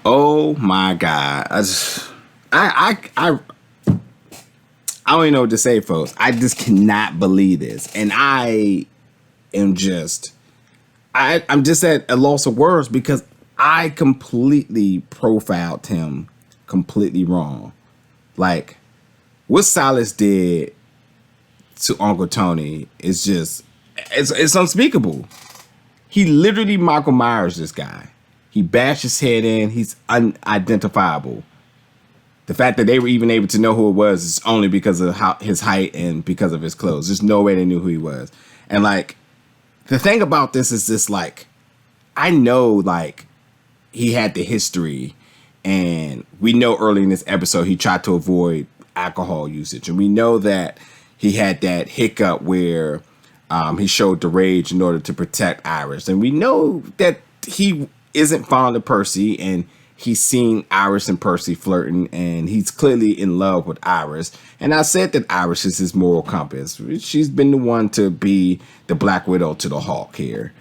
Oh my God. I don't even know what to say, folks. I just cannot believe this. And I am just, I'm just at a loss of words because I completely profiled him completely wrong. Like, what Silas did to Uncle Tony is just, it's unspeakable. He literally Michael Myers this guy. He bashed his head in. He's unidentifiable. The fact that they were even able to know who it was is only because of his height and because of his clothes. There's no way they knew who he was. And like, the thing about this is this, like, I know like he had the history, and we know early in this episode he tried to avoid alcohol usage. And we know that he had that hiccup where he showed the rage in order to protect Iris. And we know that he isn't fond of Percy, and he's seen Iris and Percy flirting, and he's clearly in love with Iris. And I said that Iris is his moral compass. She's been the one to be the Black Widow to the Hulk here.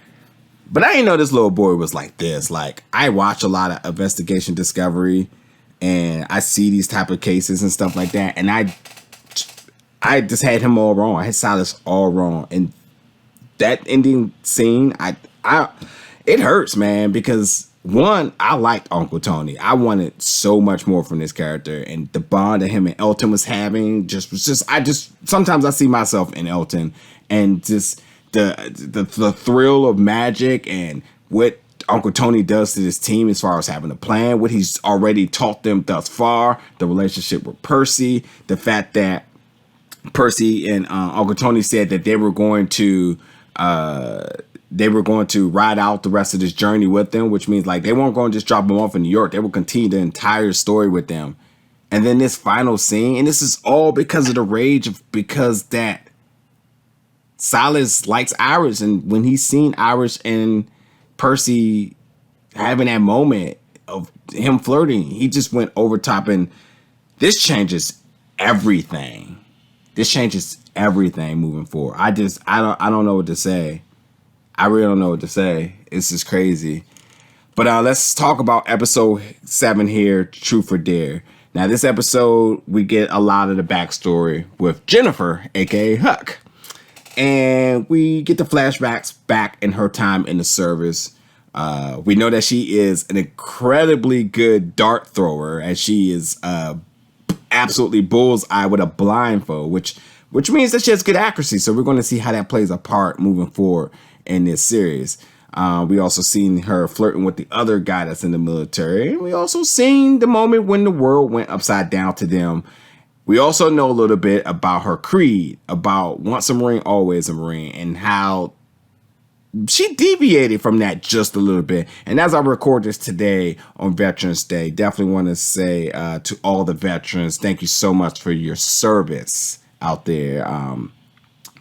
But I didn't know this little boy was like this. Like, I watch a lot of Investigation Discovery, and I see these type of cases and stuff like that. And I just had him all wrong. I had Silas all wrong. And that ending scene, it hurts, man, because one, I liked Uncle Tony. I wanted so much more from this character, and the bond that him and Elton was having sometimes I see myself in Elton, and just the thrill of magic and what Uncle Tony does to this team as far as having a plan, what he's already taught them thus far, the relationship with Percy, the fact that Percy and Uncle Tony said that they were going to ride out the rest of this journey with them, which means like they weren't going to just drop them off in New York. They will continue the entire story with them. And then this final scene, and this is all because of the rage because that Silas likes Iris. And when he's seen Iris and Percy having that moment of him flirting, he just went over top, and this changes everything. This changes everything moving forward. I don't know what to say. I really don't know what to say. It's just crazy. But let's talk about episode 7 here, Truth or Dare. Now, this episode, we get a lot of the backstory with Jennifer, a.k.a. Huck. And we get the flashbacks back in her time in the service. We know that she is an incredibly good dart thrower, as she is absolutely bullseye with a blindfold, which means that she has good accuracy. So we're going to see how that plays a part moving forward in this series. We also seen her flirting with the other guy that's in the military. And we also seen the moment when the world went upside down to them. We also know a little bit about her creed, about once a Marine, always a Marine, and how she deviated from that just a little bit. And as I record this today on Veterans Day, definitely want to say to all the veterans, thank you so much for your service out there.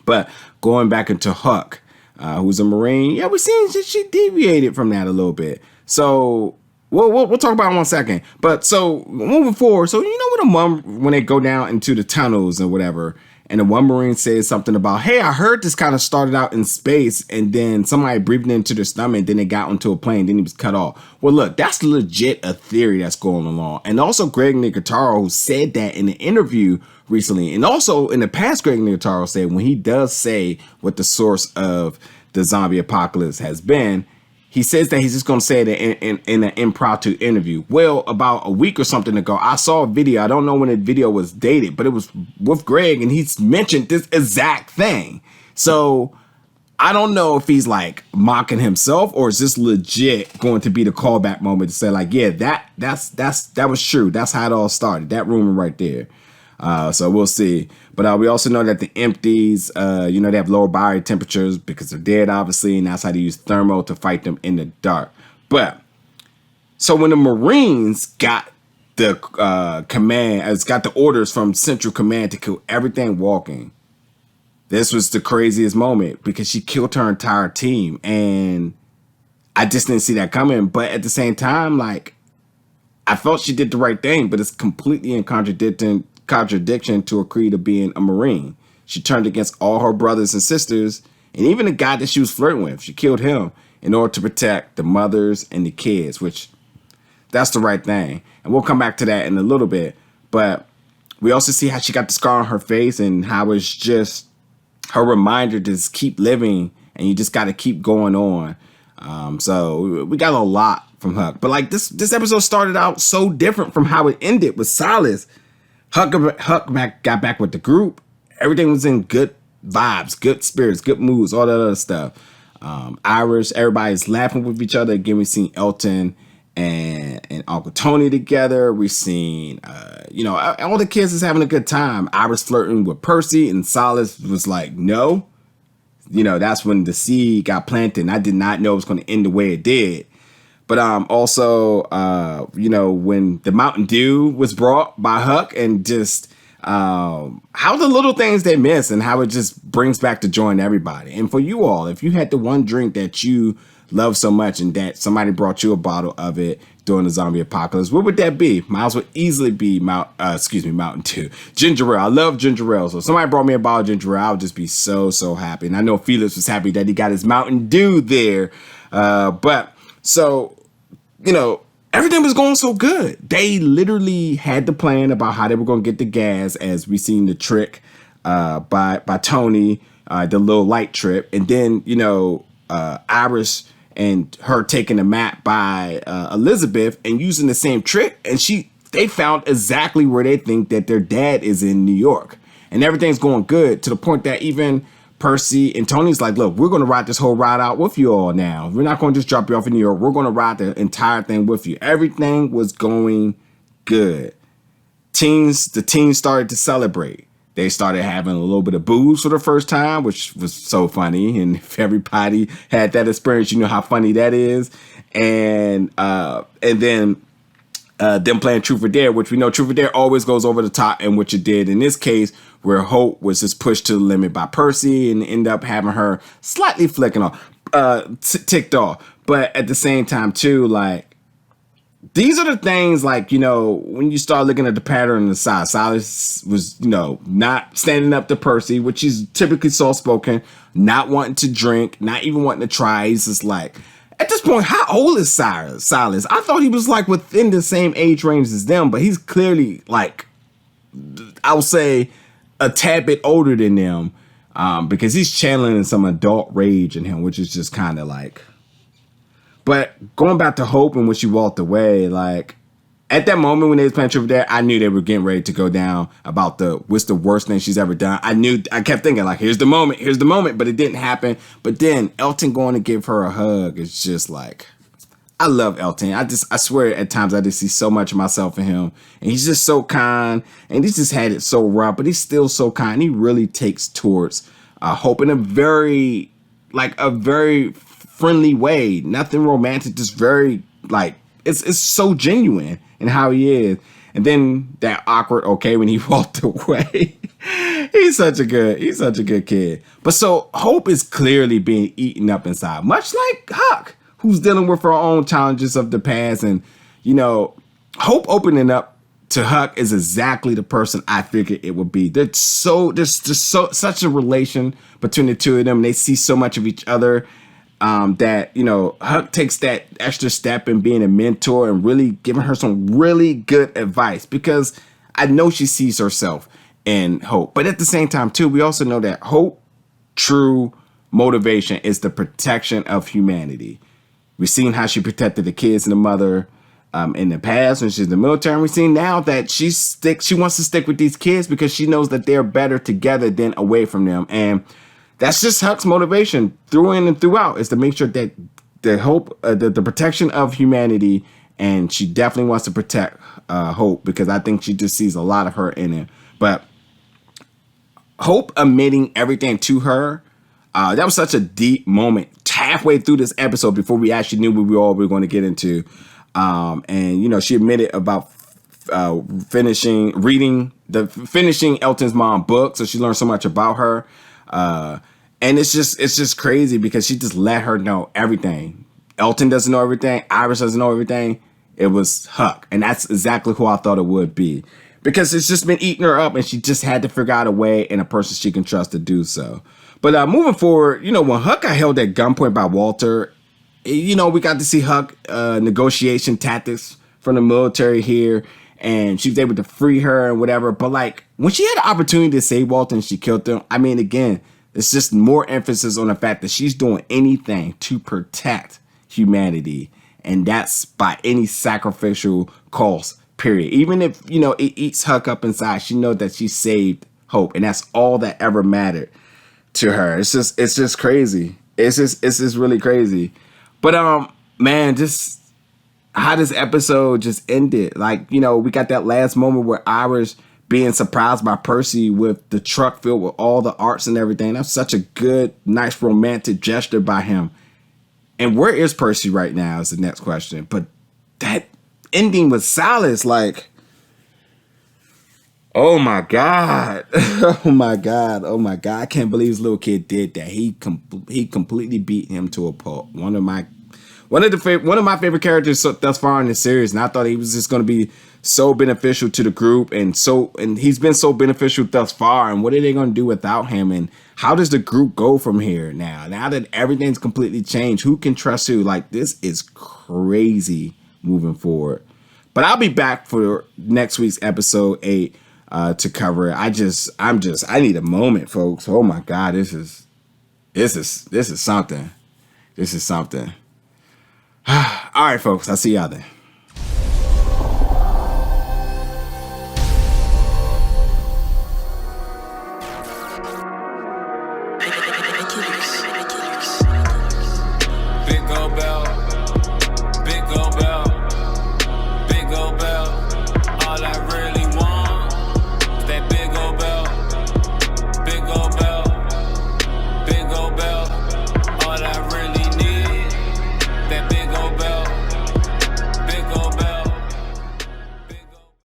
But going back into Huck, who's a Marine, yeah, we're seeing she deviated from that a little bit. So we'll talk about it in 1 second. But so moving forward, so you know when they go down into the tunnels and whatever, and the one Marine says something about, hey, I heard this kind of started out in space, and then somebody breathed into their stomach, and then they got onto a plane, then he was cut off. Well, look, that's legit a theory that's going along. And also Greg Nicotero, who said that in an interview recently, and also in the past, Greg Nicotero said when he does say what the source of the zombie apocalypse has been, he says that he's just going to say it in an impromptu interview. Well, about a week or something ago, I saw a video. I don't know when the video was dated, but it was with Greg, and he's mentioned this exact thing. So I don't know if he's like mocking himself, or is this legit going to be the callback moment to say like, yeah, that was true. That's how it all started. That rumor right there. So we'll see. But we also know that the empties, they have lower body temperatures because they're dead, obviously, and that's how they use thermal to fight them in the dark. But so when the Marines got the got the orders from Central Command to kill everything walking, this was the craziest moment because she killed her entire team, and I just didn't see that coming. But at the same time, like, I felt she did the right thing, but it's completely in contradiction to her creed of being a Marine. She turned against all her brothers and sisters, and even the guy that she was flirting with. She killed him in order to protect the mothers and the kids, which that's the right thing. And we'll come back to that in a little bit. But we also see how she got the scar on her face and how it's just her reminder to just keep living and you just got to keep going on. So we got a lot from Huck. But like this episode started out so different from how it ended with Silas. Huck got back with the group. Everything was in good vibes, good spirits, good moods, all that other stuff. Irish, everybody's laughing with each other. Again, we've seen Elton and Uncle Tony together. We've seen, all the kids is having a good time. Irish flirting with Percy, and Silas was like, no. That's when the seed got planted, and I did not know it was going to end the way it did. But also, when the Mountain Dew was brought by Huck, and just how the little things they miss and how it just brings back the joy in everybody. And for you all, if you had the one drink that you love so much and that somebody brought you a bottle of it during the zombie apocalypse, what would that be? Miles would easily be Mountain Dew. Ginger ale. I love ginger ale. So if somebody brought me a bottle of ginger ale, I would just be so, so happy. And I know Felix was happy that he got his Mountain Dew there. Everything was going so good. They literally had the plan about how they were going to get the gas, as we seen the trick by Tony, the little light trip. And then, Iris and her taking the map by Elizabeth and using the same trick. And they found exactly where they think that their dad is in New York. And everything's going good to the point that even Percy and Tony's like, look, we're going to ride this whole ride out with you all now. We're not going to just drop you off in New York. We're going to ride the entire thing with you. Everything was going good. The teens started to celebrate. They started having a little bit of booze for the first time, which was so funny. And if everybody had that experience, you know how funny that is. And then them playing Truth or Dare, which we know Truth or Dare always goes over the top, and which it did in this case, where Hope was just pushed to the limit by Percy and end up having her slightly flicking off, ticked off. But at the same time, too, like, these are the things, like, when you start looking at the pattern on the side, Silas was, not standing up to Percy, which is typically soft-spoken, not wanting to drink, not even wanting to try. He's just like, at this point, how old is Silas? I thought he was like within the same age range as them, but he's clearly like, I would say, a tad bit older than them, because he's channeling some adult rage in him, which is just kind of like. But going back to Hope and when she walked away, like, at that moment when they was playing Truth or Dare, I knew they were getting ready to go down about what's the worst thing she's ever done. I kept thinking, like, here's the moment, but it didn't happen. But then Elton going to give her a hug is just like, I love Elton. I swear at times I just see so much of myself in him. And he's just so kind, and he's just had it so rough, but he's still so kind. He really takes towards Hope in a very friendly way. Nothing romantic, just very, like, it's so genuine in how he is. And then that awkward okay when he walked away. He's such a good kid. But so Hope is clearly being eaten up inside, much like Huck, who's dealing with her own challenges of the past. And, Hope opening up to Huck is exactly the person I figured it would be. There's such a relation between the two of them. They see so much of each other. That, Huck takes that extra step in being a mentor and really giving her some really good advice, because I know she sees herself in Hope. But at the same time, too, we also know that Hope, true motivation is the protection of humanity. We've seen how she protected the kids and the mother in the past when she's in the military. And we've seen now that she wants to stick with these kids because she knows that they're better together than away from them. And that's just Huck's motivation through in and throughout, is to make sure that the Hope, the protection of humanity, and she definitely wants to protect Hope, because I think she just sees a lot of her in it. But Hope admitting everything to her, that was such a deep moment halfway through this episode before we actually knew what we all were going to get into. And she admitted about finishing Elton's mom book, so she learned so much about her. And it's just crazy because she just let her know everything. Elton doesn't know everything. Iris doesn't know everything. It was Huck. And that's exactly who I thought it would be, because it's just been eating her up, and she just had to figure out a way and a person she can trust to do so. But moving forward, when Huck got held at gunpoint by Walter, we got to see Huck negotiation tactics from the military here, and she was able to free her and whatever. But like when she had the opportunity to save Walter and she killed him, I mean, again, it's just more emphasis on the fact that she's doing anything to protect humanity, and that's by any sacrificial cost. Period. Even if it eats Huck up inside, she knows that she saved Hope, and that's all that ever mattered to her. It's just crazy. It's just really crazy. But man, just how this episode just ended. Like, we got that last moment where Iris being surprised by Percy with the truck filled with all the arts and everything. That's such a good, nice romantic gesture by him. And where is Percy right now is the next question. But that ending with Silas, like, oh my God. Oh my God. Oh my God. I can't believe this little kid did that. He completely beat him to a pulp. One of my favorite characters thus far in the series, and I thought he was just going to be so beneficial to the group, and he's been so beneficial thus far. And what are they going to do without him? And how does the group go from here now? Now that everything's completely changed, who can trust who? Like, this is crazy moving forward. But I'll be back for next week's episode 8 to cover it. I need a moment, folks. Oh my God, this is something. This is something. All right, folks. I'll see y'all then.